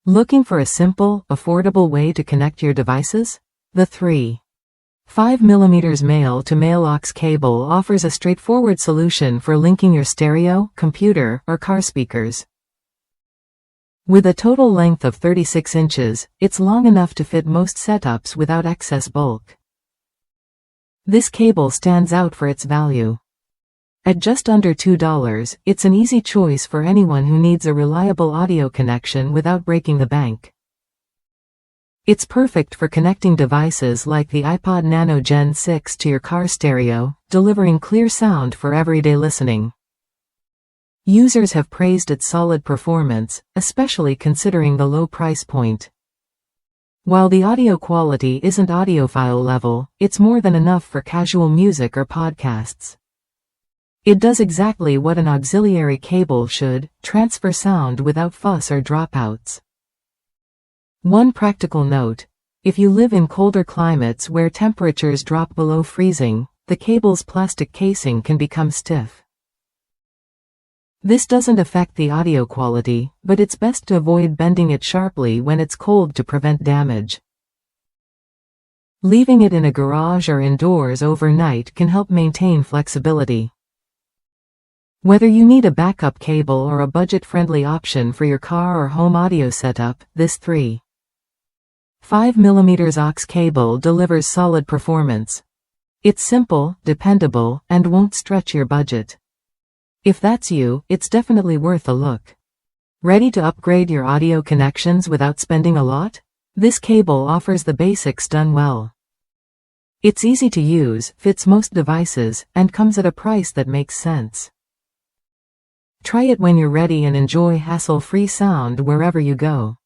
Looking for a simple, affordable way to connect your devices? The 3.5mm Male-to-Male Aux Cable offers a straightforward solution for linking your stereo, computer, or car speakers. With a total length of 36 inches, it's long enough to fit most setups without excess bulk. This cable stands out for its value. At just under $2, it's an easy choice for anyone who needs a reliable audio connection without breaking the bank. It's perfect for connecting devices like the iPod Nano Gen 6 to your car stereo, delivering clear sound for everyday listening. Users have praised its solid performance, especially considering the low price point. While the audio quality isn't audiophile level, it's more than enough for casual music or podcasts. It does exactly what an auxiliary cable should: transfer sound without fuss or dropouts. One practical note: if you live in colder climates where temperatures drop below freezing, the cable's plastic casing can become stiff. This doesn't affect the audio quality, but it's best to avoid bending it sharply when it's cold to prevent damage. Leaving it in a garage or indoors overnight can help maintain flexibility. Whether you need a backup cable or a budget-friendly option for your car or home audio setup, this 3.5mm aux cable delivers solid performance. It's simple, dependable, and won't stretch your budget. If that's you, it's definitely worth a look. Ready to upgrade your audio connections without spending a lot? This cable offers the basics done well. It's easy to use, fits most devices, and comes at a price that makes sense. Try it when you're ready and enjoy hassle-free sound wherever you go.